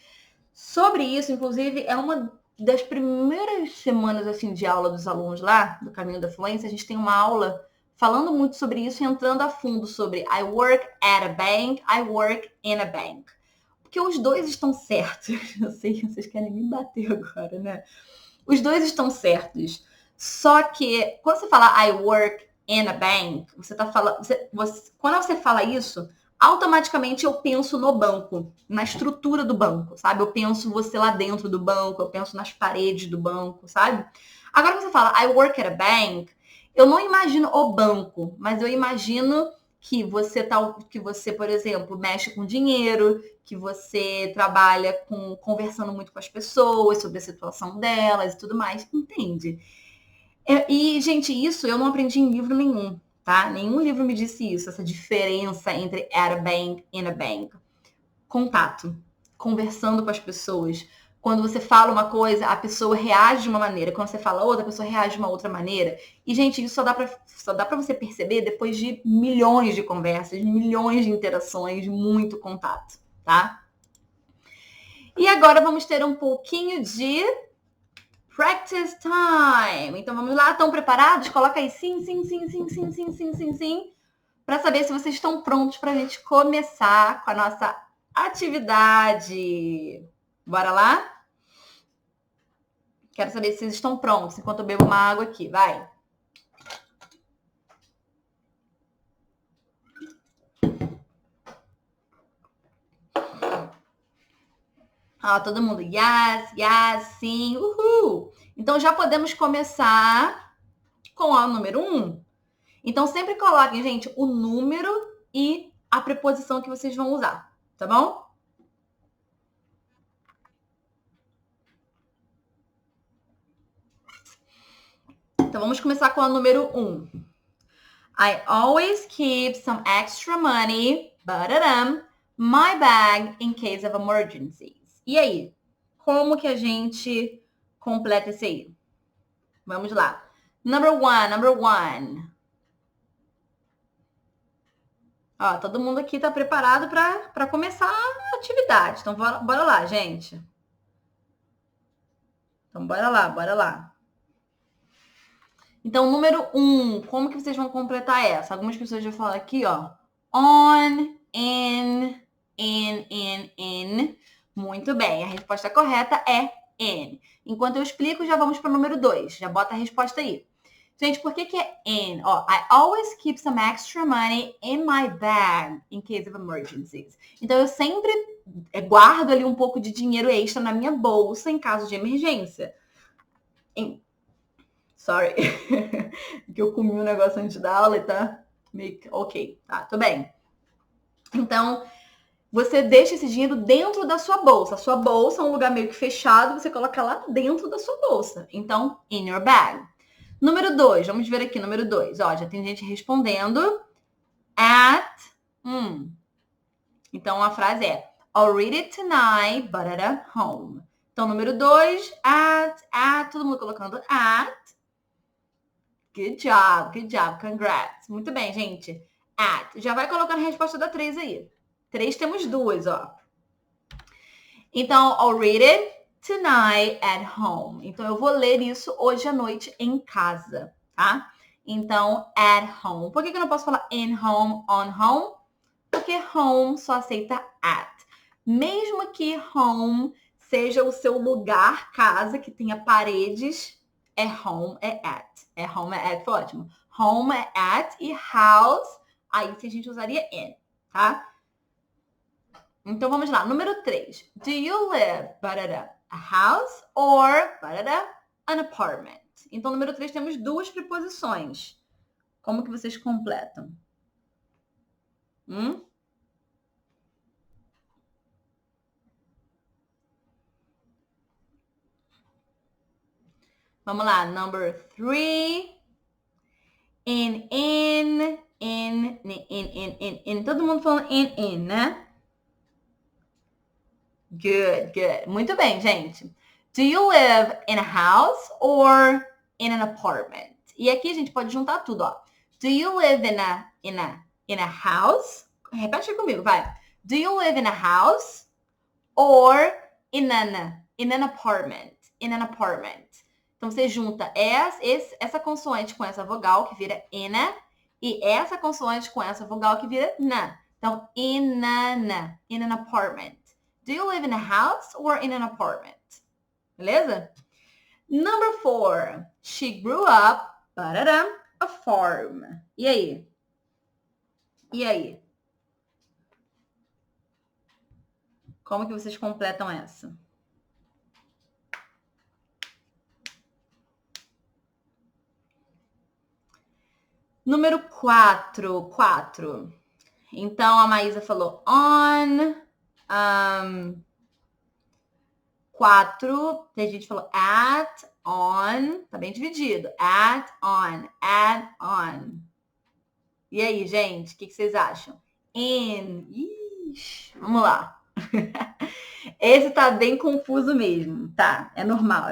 Sobre isso, inclusive, é uma das primeiras semanas assim de aula dos alunos lá, do Caminho da Fluência. A gente tem uma aula falando muito sobre isso, entrando a fundo sobre I work at a bank, I work in a bank. Porque os dois estão certos. Eu sei que vocês querem me bater agora, né? Os dois estão certos. Só que quando você fala I work in a bank, você tá falando. Quando você fala isso, automaticamente eu penso no banco, na estrutura do banco, sabe? Eu penso você lá dentro do banco, eu penso nas paredes do banco, sabe? Agora que você fala I work at a bank, eu não imagino o banco, mas eu imagino que você, por exemplo, mexe com dinheiro, que você trabalha conversando muito com as pessoas sobre a situação delas e tudo mais, entende? E, gente, isso eu não aprendi em livro nenhum, tá? Nenhum livro me disse isso, essa diferença entre at a bank e in a bank. Contato, conversando com as pessoas. Quando você fala uma coisa, a pessoa reage de uma maneira. Quando você fala outra, a pessoa reage de uma outra maneira. E, gente, isso só dá pra você perceber depois de milhões de conversas, milhões de interações, muito contato, tá? E agora vamos ter um pouquinho de practice time. Então vamos lá, estão preparados? Coloca aí sim, sim, sim, sim, sim, sim, sim, sim, sim. Para saber se vocês estão prontos para a gente começar com a nossa atividade. Bora lá? Quero saber se vocês estão prontos enquanto eu bebo uma água aqui. Vai. Todo mundo, yes, yes, sim, uhul. Então já podemos começar com o número 1. Então sempre coloquem, gente, o número e a preposição que vocês vão usar, tá bom? Então vamos começar com o número 1. I always keep some extra money, my bag in case of emergencies. E aí? Como que a gente completa isso aí? Vamos lá. Number one. Todo mundo aqui tá preparado para começar a atividade. Então, bora lá, gente. Então, bora lá. Então, número 1, como que vocês vão completar essa? Algumas pessoas já falam aqui, ó. On, in. Muito bem, a resposta correta é in. Enquanto eu explico, já vamos para o número 2. Já bota a resposta aí. Gente, por que é in? I always keep some extra money in my bag in case of emergencies. Então, eu sempre guardo ali um pouco de dinheiro extra na minha bolsa em caso de emergência. Sorry. Que eu comi um negócio antes da aula e tá meio que ok, tá, tudo bem. Então, você deixa esse dinheiro dentro da sua bolsa. A sua bolsa é um lugar meio que fechado, você coloca lá dentro da sua bolsa. Então, in your bag. Número 2, vamos ver aqui, número 2. Já tem gente respondendo at. Então, a frase é I'll read it tonight, but at home. Então, número 2, at, todo mundo colocando at. Good job, congrats. Muito bem, gente. At. Já vai colocando a resposta da 3 aí. 3 temos 2, ó. Então, I'll read it tonight at home. Então, eu vou ler isso hoje à noite em casa, tá? Então, at home. Por que eu não posso falar in home, on home? Porque home só aceita at. Mesmo que home seja o seu lugar, casa, que tenha paredes, é home, é at. É home, é at, foi ótimo. Home é at e house, aí a gente usaria in, tá? Então, vamos lá. Número 3. Do you live, a house or, an apartment? Então, número 3, temos 2 preposições. Como que vocês completam? Vamos lá, number 3. In. Todo mundo falando in, né? Good. Muito bem, gente. Do you live in a house or in an apartment? E aqui a gente pode juntar tudo, ó. Do you live in a house? Repete comigo, vai. Do you live in a house or in an apartment? In an apartment. Então você junta essa consoante com essa vogal que vira ina e essa consoante com essa vogal que vira na. Então in an apartment. Do you live in a house or in an apartment? Beleza? Number 4. She grew up, a farm. E aí? Como que vocês completam essa? Número 4. Então, a Maísa falou on. 4. A gente falou at, on. Tá bem dividido. At, on. E aí, gente? O que vocês acham? In. Ixi, vamos lá. Esse tá bem confuso mesmo. Tá, é normal.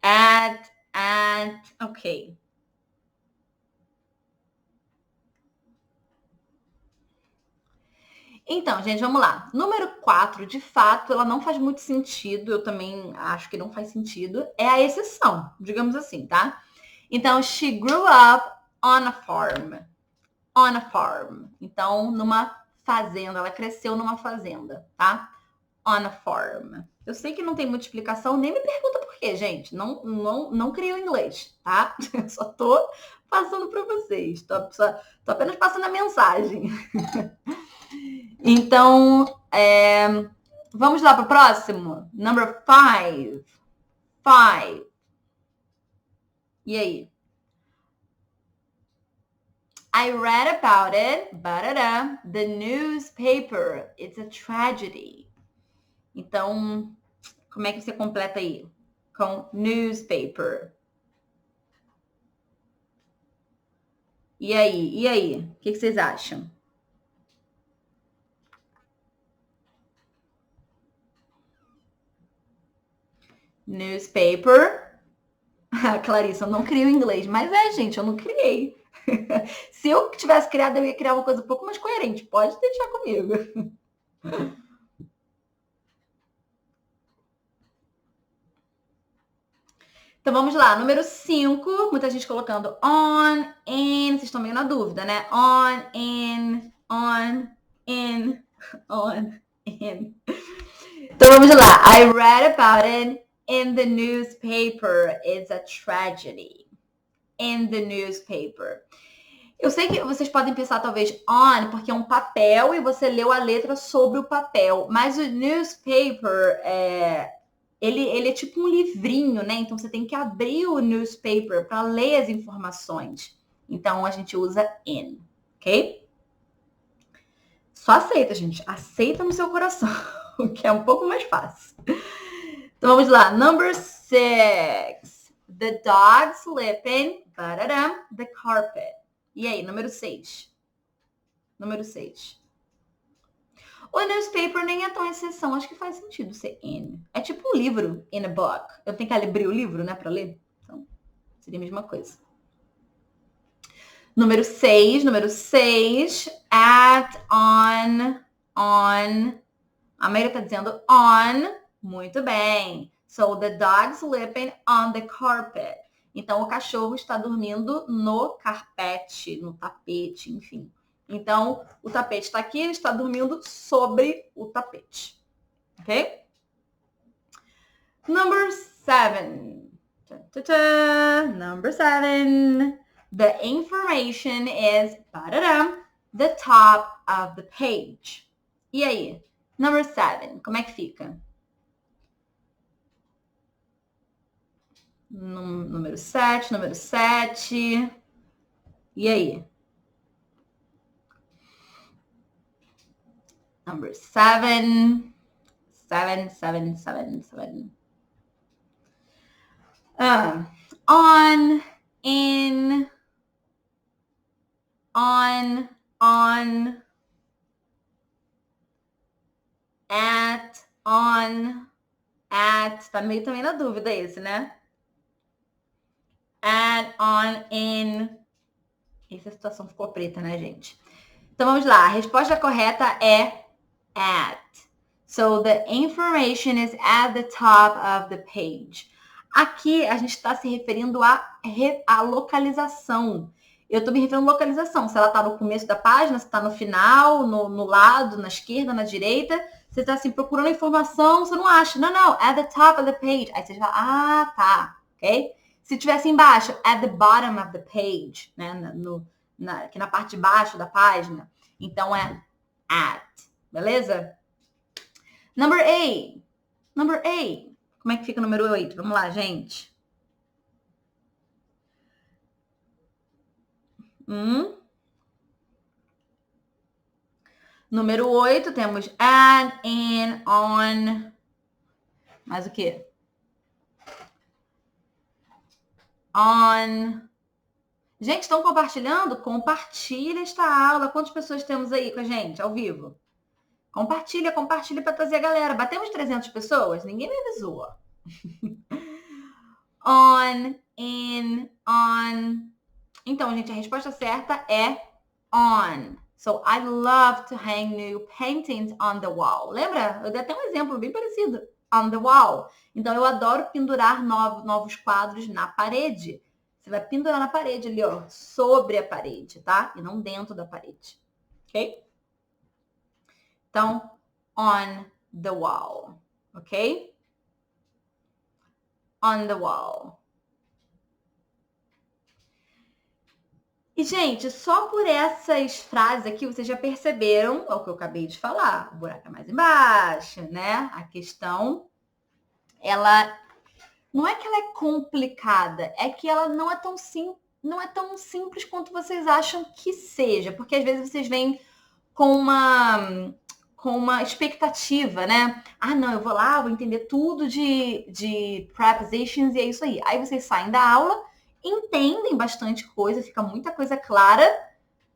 At, ok. Então, gente, vamos lá. Número 4, de fato, ela não faz muito sentido. Eu também acho que não faz sentido. É a exceção, digamos assim, tá? Então, she grew up on a farm. On a farm. Então, numa fazenda. Ela cresceu numa fazenda, tá? On a farm. Eu sei que não tem muita explicação, nem me pergunta por quê, gente. Não criei o inglês, tá? Eu só tô passando para vocês. Tô apenas passando a mensagem. Então, vamos lá para o próximo? Number 5. E aí? I read about it, the newspaper. It's a tragedy. Então, como é que você completa aí? Com newspaper. E aí? O que vocês acham? Newspaper. Clarissa, eu não crio inglês. Mas gente, eu não criei. Se eu tivesse criado, eu ia criar uma coisa um pouco mais coerente. Pode deixar comigo. Então vamos lá, número 5, muita gente colocando on, in, vocês estão meio na dúvida, né? On, in. Então vamos lá, I read about it in the newspaper. It's a tragedy. In the newspaper. Eu sei que vocês podem pensar talvez on, porque é um papel e você leu a letra sobre o papel, mas o newspaper ele é tipo um livrinho, né? Então você tem que abrir o newspaper para ler as informações. Então a gente usa in, ok? Só aceita, gente. Aceita no seu coração, que é um pouco mais fácil. Então vamos lá. Number 6. The dog slipping, the carpet. E aí, número 6. O newspaper nem é tão exceção, acho que faz sentido ser in. É tipo um livro, in a book. Eu tenho que abrir o livro, né, para ler. Então, seria a mesma coisa. Número 6. At, on. A maioria tá dizendo on. Muito bem. So, the dog sleeping on the carpet. Então, o cachorro está dormindo no carpete, no tapete, enfim. Então, o tapete está aqui, ele está dormindo sobre o tapete. Ok? Number 7. Number 7. The information is the top of the page. E aí? Number 7. Como é que fica? Número 7. E aí? Number 7. 7. On, in, on, at, on, at. Tá meio também na dúvida esse, né? At, on, in. Essa situação ficou preta, né, gente? Então, vamos lá. A resposta correta é at. So, the information is at the top of the page. Aqui, a gente está se referindo à localização. Eu estou me referindo à localização. Se ela está no começo da página, se está no final, no lado, na esquerda, na direita. Você está assim, procurando informação, você não acha. Não, at the top of the page. Aí você fala, tá, ok? Se tivesse embaixo, at the bottom of the page, né? Aqui na parte de baixo da página. Então, é at. Beleza? Number 8. Como é que fica o número 8? Vamos lá, gente. Número 8, temos at, in, on. Mais o quê? On. Gente, estão compartilhando? Compartilha esta aula. Quantas pessoas temos aí com a gente, ao vivo? Compartilha para trazer a galera. Batemos 300 pessoas? Ninguém me avisou. On, in, on. Então, gente, a resposta certa é on. So, I love to hang new paintings on the wall. Lembra? Eu dei até um exemplo bem parecido. On the wall. Então, eu adoro pendurar novos quadros na parede. Você vai pendurar na parede ali, ó. Sobre a parede, tá? E não dentro da parede. Ok? Então, on the wall. Ok? On the wall. E, gente, só por essas frases aqui, vocês já perceberam o que eu acabei de falar. O buraco é mais embaixo, né? A questão, ela... Não é que ela é complicada, é que ela não é tão simples quanto vocês acham que seja. Porque, às vezes, vocês vêm com uma expectativa, né? Não, eu vou lá, vou entender tudo de prepositions e é isso aí. Aí vocês saem da aula, entendem bastante coisa, fica muita coisa clara,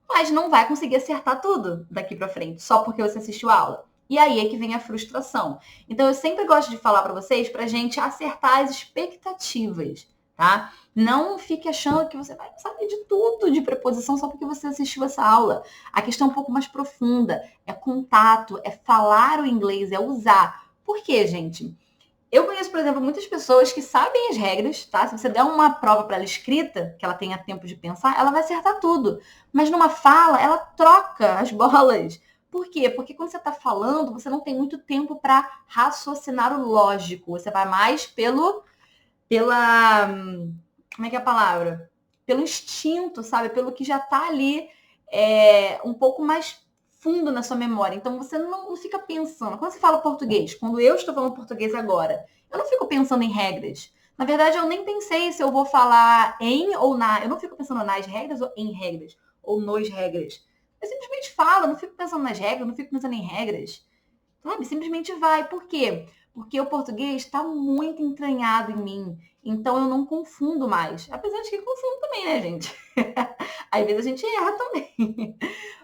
mas não vai conseguir acertar tudo daqui para frente, só porque você assistiu a aula. E aí é que vem a frustração. Então, eu sempre gosto de falar para vocês pra gente acertar as expectativas, tá? Não fique achando que você vai saber de tudo de preposição só porque você assistiu essa aula. A questão é um pouco mais profunda. É contato, é falar o inglês, é usar. Por quê, gente? Eu conheço, por exemplo, muitas pessoas que sabem as regras, tá? Se você der uma prova para ela escrita, que ela tenha tempo de pensar, ela vai acertar tudo. Mas numa fala, ela troca as bolas. Por quê? Porque quando você está falando, você não tem muito tempo para raciocinar o lógico. Você vai mais pela... Como é que é a palavra? Pelo instinto, sabe? Pelo que já está ali um pouco mais fundo na sua memória. Então, você não fica pensando. Quando você fala português, quando eu estou falando português agora, eu não fico pensando em regras. Na verdade, eu nem pensei se eu vou falar em ou na. Eu não fico pensando nas regras ou em regras, ou nos regras. Eu simplesmente falo, não fico pensando nas regras, não fico pensando em regras. Sabe? Simplesmente vai. Por quê? Porque o português está muito entranhado em mim. Então, eu não confundo mais. Apesar de que confundo também, né, gente? Às vezes a gente erra também.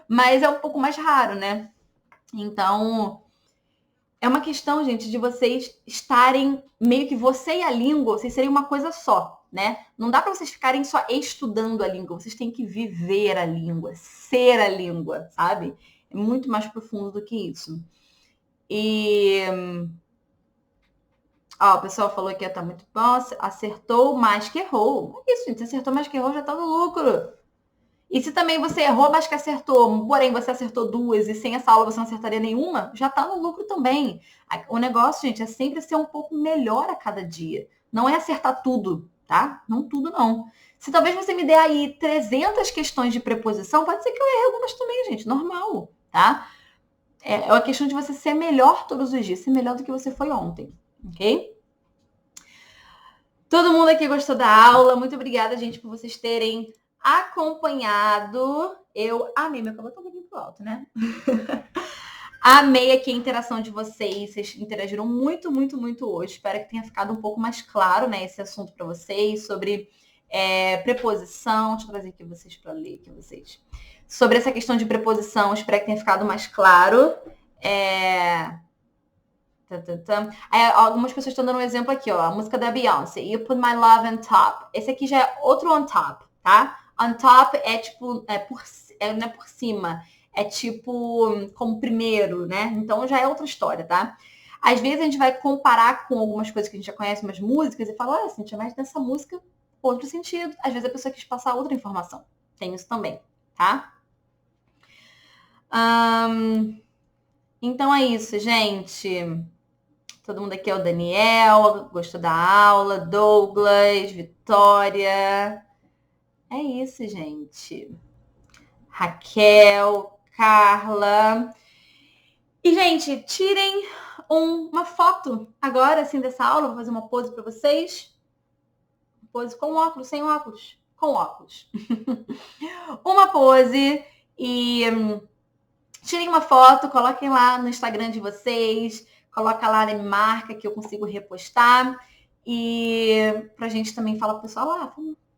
Mas é um pouco mais raro, né? Então, é uma questão, gente, de vocês estarem meio que você e a língua, vocês serem uma coisa só, né? Não dá para vocês ficarem só estudando a língua, vocês têm que viver a língua, ser a língua, sabe? É muito mais profundo do que isso. E... o pessoal falou que tá muito bom, acertou mais que errou. É isso, gente, acertou mais que errou, já tá no lucro. E se também você errou, mas que acertou, porém você acertou 2 e sem essa aula você não acertaria nenhuma, já tá no lucro também. O negócio, gente, é sempre ser um pouco melhor a cada dia. Não é acertar tudo, tá? Não tudo, não. Se talvez você me dê aí 300 questões de preposição, pode ser que eu erre algumas também, gente. Normal, tá? É uma questão de você ser melhor todos os dias, ser melhor do que você foi ontem, ok? Todo mundo aqui gostou da aula. Muito obrigada, gente, por vocês terem acompanhado. Eu amei. Meu cabelo tá um pouquinho pro alto, né? Amei aqui a interação de vocês. Vocês interagiram muito, muito, muito hoje. Espero que tenha ficado um pouco mais claro, né, esse assunto para vocês, sobre preposição. Deixa eu trazer aqui vocês para ler aqui vocês. Sobre essa questão de preposição, espero que tenha ficado mais claro. Algumas pessoas estão dando um exemplo aqui, ó. A música da Beyoncé, You Put My Love on Top. Esse aqui já é outro on top, tá? On top é tipo, não é por cima, é tipo como primeiro, né? Então já é outra história, tá? Às vezes a gente vai comparar com algumas coisas que a gente já conhece, umas músicas, e fala, olha, Cintia, mas nessa música, outro sentido. Às vezes a pessoa quis passar outra informação. Tem isso também, tá? Então é isso, gente. Todo mundo aqui é o Daniel, gostou da aula, Douglas, Vitória. É isso, gente. Raquel, Carla. E, gente, tirem uma foto agora, assim, dessa aula. Vou fazer uma pose para vocês. Pose com óculos, sem óculos? Com óculos. Uma pose e tirem uma foto, coloquem lá no Instagram de vocês. Coloca lá, me marca que eu consigo repostar. E pra gente também falar pro pessoal,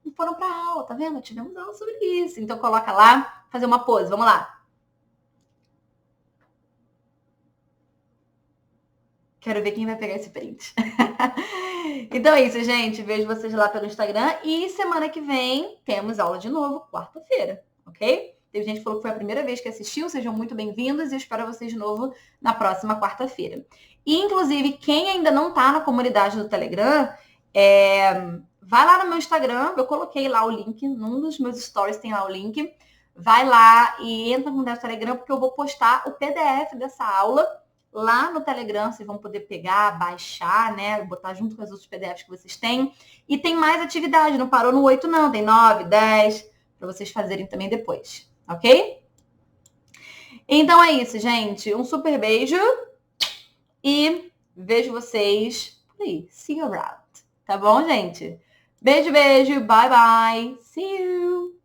não foram pra aula, tá vendo? Tivemos aula sobre isso. Então coloca lá, fazer uma pose. Vamos lá. Quero ver quem vai pegar esse print. Então é isso, gente. Vejo vocês lá pelo Instagram. E semana que vem temos aula de novo, quarta-feira, ok? Teve gente que falou que foi a primeira vez que assistiu. Sejam muito bem-vindos e eu espero vocês de novo na próxima quarta-feira. E, inclusive, quem ainda não está na comunidade do Telegram, vai lá no meu Instagram. Eu coloquei lá o link. Num dos meus stories tem lá o link. Vai lá e entra na comunidade do Telegram, porque eu vou postar o PDF dessa aula lá no Telegram. Vocês vão poder pegar, baixar, né? Botar junto com os outros PDFs que vocês têm. E tem mais atividade. Não parou no 8, não. Tem 9, 10, para vocês fazerem também depois. Ok? Então é isso, gente. Um super beijo e vejo vocês por aí. See you around. Tá bom, gente? Beijo, beijo. Bye, bye. See you.